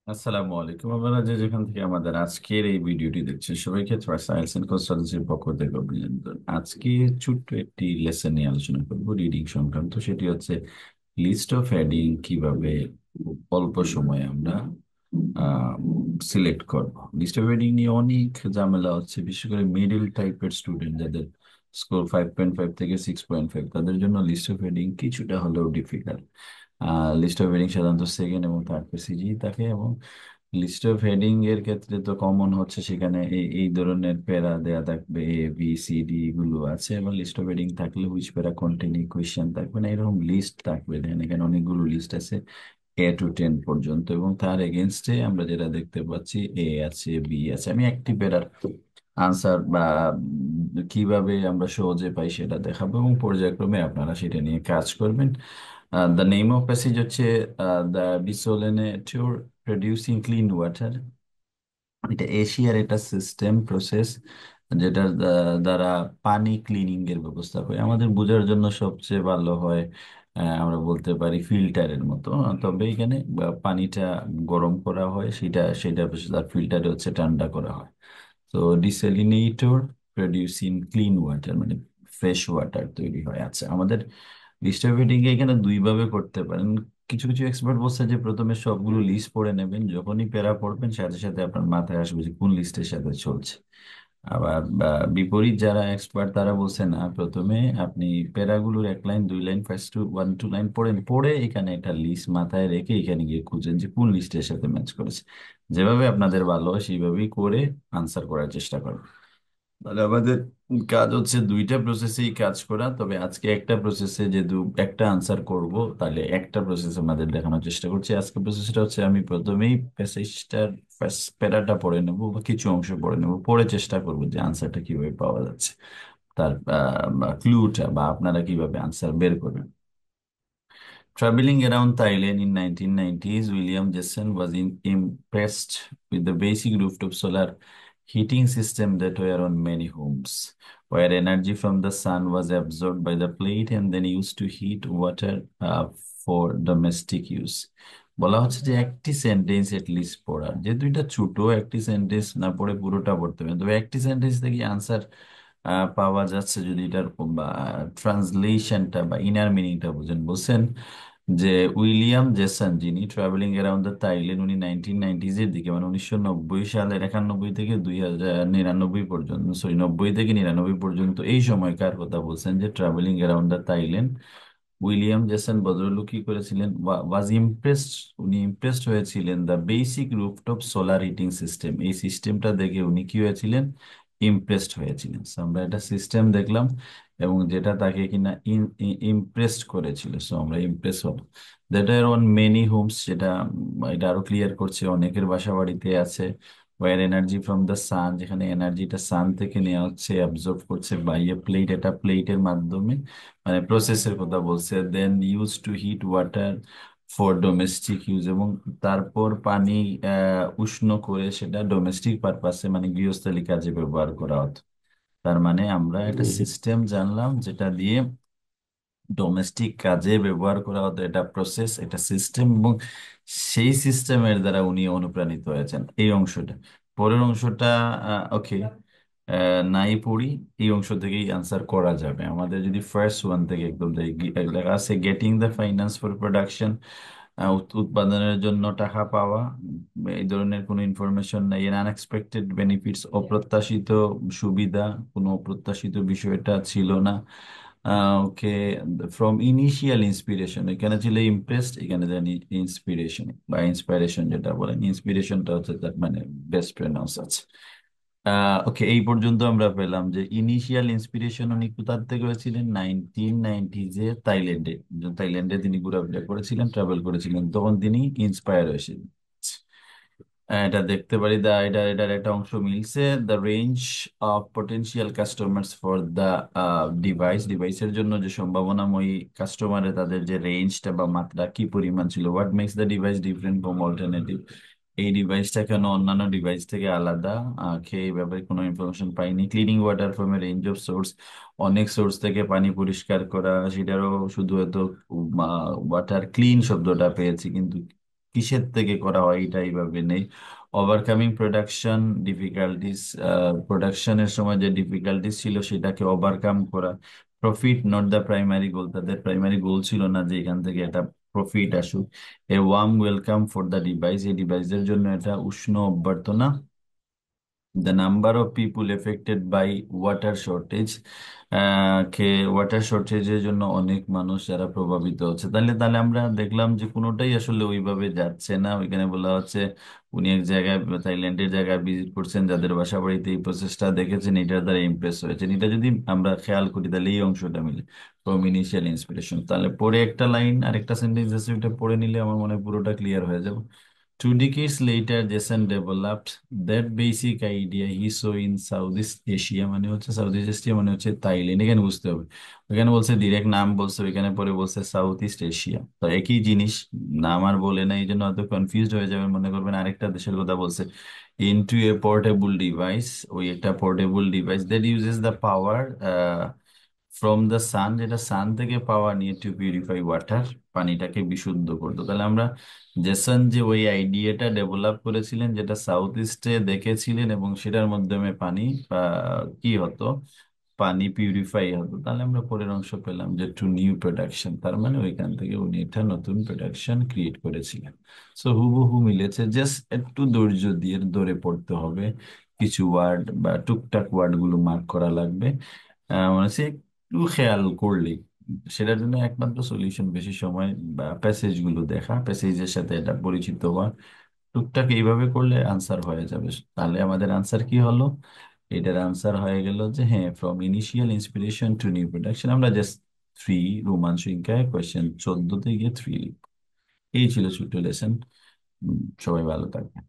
আসসালামু আলাইকুম। আপনারা যে যেখান থেকে আমাদের আজকের এই ভিডিওটি দেখছেন সবাইকে সায়েন্স এন্ড কনসালটেন্সির পক্ষ থেকে অভিনন্দন। আজকে ছোট্ট একটি লেসন নিয়ে আলোচনা করব রিডিং সংক্রান্ত। সেটি হচ্ছে লিস্ট অফ হেডিং কিভাবে খুব অল্প সময়ে আমরা সিলেক্ট করব। লিস্ট অফ হেডিং নিয়ে অনেক ঝামেলা হচ্ছে, বিশেষ করে মিডল টাইপের স্টুডেন্ট যাদের স্কোর 5.5 থেকে 6.5, তাদের জন্য লিস্ট অফ হেডিং কিছুটা হলেও ডিফিকাল্ট। লিস্ট অফ হেডিং সাধারণত সেকেন্ড এবং থার্ড পেসেজই থাকে, এবং লিস্ট অফ হেডিং এর ক্ষেত্রে তো কমন হচ্ছে সেখানে এই এই ধরনের প্যারা দেয়া থাকবে, এ বি সি ডি গুলো আছে, এবং লিস্ট অফ হেডিং থাকলে হুইচ প্যারা কন্টেইন কোয়েশ্চেন থাকবে না, এরকম লিস্ট থাকবে। দেখেন এখানে অনেকগুলো লিস্ট আছে A to 10 পর্যন্ত, এবং তার এগেনস্টে আমরা যেটা দেখতে পাচ্ছি এ আছে, বি আছে। আমি একটি প্যারার আনসার বা কিভাবে আমরা সহজে পাই সেটা দেখাবো, এবং পর্যায়ক্রমে আপনারা সেটা নিয়ে কাজ করবেন। দ্য নেম অফ প্যাসেজ হচ্ছে দ্য ডিসোলেনেটর প্রডিউসিং ক্লিন ওয়াটার। এটা এশিয়ার একটা সিস্টেম প্রসেস যেটার দ্বারা পানি ক্লিনিং এর ব্যবস্থা হয়। আমাদের বোঝার জন্য সবচেয়ে ভালো হয় আমরা বলতে পারি ফিল্টারের মতো। তবে এখানে পানিটা গরম করা হয়, সেটা সেটা তার ফিল্টারে হচ্ছে ঠান্ডা করা হয়। তো ডিসেলিনেটর প্রডিউসিং ক্লিন ওয়াটার মানে ফ্রেশ ওয়াটার তৈরি হয়। আচ্ছা, আমাদের ডিস্ট্রিবিউটিং এখানে দুই ভাবে করতে পারেন। কিছু কিছু এক্সপার্ট বলছে যে প্রথমে সবগুলো লিস্ট পড়ে নেবেন, যখনই প্যারা পড়বেন সাথে সাথে আপনার মাথায় আসবে যে কোন লিস্টের সাথে চলছে। আবার বিপরীত যারা এক্সপার্ট তারা বলছে না, প্রথমে আপনি প্যারাগুলোর এক লাইন দুই লাইন ফার্স্ট টু 1-2 লাইন পড়েন, পড়ে এখানে একটা লিস্ট মাথায় রেখে এখানে গিয়ে খুঁজেন যে কোন লিস্টের সাথে ম্যাচ করেছে। যেভাবে আপনাদের ভালো হয় সেইভাবেই করে আনসার করার চেষ্টা করুন। তাহলে আমাদের কাজ হচ্ছে দুইটা প্রসেসেই কাজ করা, তবে আজকে একটা প্রসেসে যেহেতু একটা আনসার করব, তাহলে একটা প্রসেস আমাদের দেখানোর চেষ্টা করছি। আজকে প্রসেসটা হচ্ছে আমি প্রথমেই প্যাসেজটার ফার্স্ট প্যারাটা পড়ে নেব বা কিছু অংশ পড়ে নেব, পড়ে চেষ্টা করব যে আনসারটা কিভাবে পাওয়া যাচ্ছে, তার ক্লুটা বা আপনারা কিভাবে আনসার বের করবেন। Traveling around Thailand in 1990s, William Jackson was impressed with the basic rooftop solar heating system that were on many homes, where energy from the sun was absorbed by the plate and then used to heat water for domestic use. বলা হচ্ছে যে একটি sentence list পড়ার, যে দুইটা ছোট একটি sentence না পড়ে পুরোটা পড়তে হবে, তবে একটি সেন্টেন্স থেকে আনসার পাওয়া যাচ্ছে যদি এটার ট্রান্সলেশনটা বা ইনার মিনিংটা বুঝেন। বলছেন যে উইলিয়াম জেসন, যিনি ট্রাভেলিং অ্যারাউন্ড দ্য থাইল্যান্ড, উনি 1990s এর দিকে মানে 1990 সালের 91 থেকে 2099 পর্যন্ত, সরি 90 থেকে 99 পর্যন্ত এই সময়কার কথা বলছেন, যে traveling around the Thailand William Jason ভদ্রলোক কি করেছিলেন, ওয়াজ ইমপ্রেসড, উনি ইমপ্রেসড হয়েছিলেন the basic rooftop solar heating system. এই সিস্টেমটা দেখে উনি কি হয়েছিলেন, ইমপ্রেসড হয়েছিলেন। So, আমরা একটা সিস্টেম দেখলাম এবং যেটা তাকে কিনা ইমপ্রেসড করেছিল, সো আমরা ইমপ্রেস হব। That are on many homes, যেটা এটা আরো ক্লিয়ার করছে অনেকের বাসা বাড়িতে আছে। Our energy from the sun, যেখানে এনার্জিটা সান থেকে নেওয়া হচ্ছে, অ্যাবজর্ব করছে বাই এ প্লেট, এটা প্লেটের মাধ্যমে, মানে প্রসেসের কথা বলছে। Then use to heat water for domestic use, এবং তারপর পানি উষ্ণ করে সেটা ডোমেস্টিক পারপাসে মানে গৃহস্থালী কাজে ব্যবহার করা হতো। তার মানে আমরা একটা সিস্টেম জানলাম যেটা দিয়ে ডোমেস্টিক কাজে ব্যবহার করা হতো, এটা প্রসেস, এটা সিস্টেম, এবং সেই সিস্টেমের দ্বারা উনি অনুপ্রাণিত হয়েছেন। এই অংশটা, পরের অংশটা ওকে নাই পড়ি, এই অংশ থেকেই আনসার করা যাবে। আমাদের যদি ফার্স্ট ওয়ান থেকে একদম লেখা আছে getting the finance for production, উৎপাদনের জন্য টাকা পাওয়া, এই ধরনের কোনো ইনফরমেশন নাই। এর আনএক্সপেক্টেড বেনিফিটস, অপ্রত্যাশিত সুবিধা, কোনো অপ্রত্যাশিত বিষয়টা ছিল না। ওকে, ফ্রম ইনিশিয়াল ইন্সপিরেশন, এখানে ছিল ইমপ্রেসড, এখানে জানি ইন্সপিরেশন বা ইন্সপিরেশন যেটা বলেন, ইন্সপিরেশনটা হচ্ছে তার মানে বেস্ট প্রনাউন্স আছে। ওকে, এই পর্যন্ত আমরা পেলাম যে ইনিশিয়াল ইন্সপিরেশন উনি কোথা থেকে হয়েছিলেন, 1990s-এ থাইল্যান্ডে। থাইল্যান্ডে তিনি ঘোরাফেরা করেছিলেন, ট্রাভেল করেছিলেন, তখন তিনি ইন্সপায়ার হয়েছিলেন। এটা দেখতে পারি এটার একটা অংশ মিলছে। The range of potential customers for the ডিভাইসের জন্য যে সম্ভাবনাময়ী কাস্টমারের তাদের যে রেঞ্জটা বা মাত্রা কি পরিমাণ ছিল। What makes the device different from alternative, এই ডিভাইসটা কেন অন্যান্য ডিভাইস থেকে আলাদা, খেয়ে এই ব্যাপারে কোনো ইনফরমেশন পাইনি। Cleaning water from a range of swords, অনেক সোর্স থেকে পানি পরিষ্কার করা, সেটারও শুধু হয়তো ওয়াটার ক্লিন শব্দটা পেয়েছি, কিন্তু কিসের থেকে করা হয় এটা এইভাবে নেই। ওভারকামিং প্রোডাকশন ডিফিকাল্টিস, প্রোডাকশনের সময় যে ডিফিকাল্টিস ছিল সেটাকে ওভারকাম করা। প্রফিট নট দ্য প্রাইমারি গোল, তাদের প্রাইমারি গোল ছিল না যে এখান থেকে একটা প্রফিট আসুক। A warm welcome for the device, এই ডিভাইসের জন্য এটা উষ্ণ অভ্যর্থনা। The number of people affected by water shortage, কে ওয়াটার শর্টেজের জন্য অনেক মানুষ যারা প্রভাবিত হচ্ছে। তাহলে তাহলে আমরা দেখলাম যে কোনোটাই আসলে ওইভাবে যাচ্ছে না। ওইখানে বলা হচ্ছে উনি এক জায়গায়, থাইল্যান্ডের জায়গায় ভিজিট করছেন, যাদের বাসা বাড়িতে এই প্রসেসটা দেখেছেন, এটার দ্বারা ইমপ্রেস হয়েছেন। এটা যদি আমরা খেয়াল করি তাহলে এই অংশটা মিলে ফ্রম ইনিশিয়াল ইন্সপিরেশন। তাহলে পরে একটা লাইন আর একটা সেন্টেন্স আছে, ওটা পড়ে নিলে আমার মনে হয় পুরোটা ক্লিয়ার হয়ে যাবে। 2 decades later, Jason developed that basic idea he saw in Southeast Asia, মানে হচ্ছে সাউথ ইস্ট এশিয়া মানে হচ্ছে থাইল্যান্ড। এখানে বুঝতে হবে, ওখানে বলছে ডিরেক্ট নাম বলছে, ওইখানে পরে বলছে সাউথ ইস্ট এশিয়া, তো একই জিনিস, নাম আর বলে না, এই জন্য হয়তো কনফিউজড হয়ে যাবেন, মনে করবেন আরেকটা দেশের কথা বলছে। ইনটু এ পোর্টেবল ডিভাইস, ওই একটা portable device that uses the power from the সান, যেটা সান থেকে পাওয়ার নিয়ে টু পিউরিফাই ওয়াটার, পানিটাকে বিশুদ্ধ করতো। তাহলে আমরা জেসন যে ওই আইডিয়াটা ডেভেলপ করেছিলেন, যেটা সাউথ ইস্টে দেখেছিলেন, এবং সেটার মাধ্যমে পানি কি হতো, পানি পিউরিফাই হতো। তাহলে আমরা পরের অংশ পেলাম যে টু নিউ প্রোডাকশন, তার মানে ওইখান থেকে উনি একটা নতুন প্রোডাকশন ক্রিয়েট করেছিলেন। সো হুবহু মিলেছে, জাস্ট একটু ধৈর্য দিয়ে ধরে পড়তে হবে, কিছু ওয়ার্ড বা টুকটাক ওয়ার্ড গুলো মার্ক করা লাগবে। মানে সে একটু খেয়াল করলেই, সেটার জন্য একমাত্র সলিউশন বেশি সময় বা প্যাসেজ গুলো দেখা, প্যাসেজের সাথে এটা পরিচিত হওয়া, টুকটাক এইভাবে করলে আনসার হয়ে যাবে। তাহলে আমাদের আনসার কি হলো? এটার আনসার হয়ে গেল যে হ্যাঁ, from initial inspiration two new production. আমরা জাস্ট থ্রি, রোমান সংখ্যায় কোয়েশ্চেন 14-তে গিয়ে থ্রি লিখব। এই ছিল ছোট্ট লেসন। সবাই ভালো থাকবে।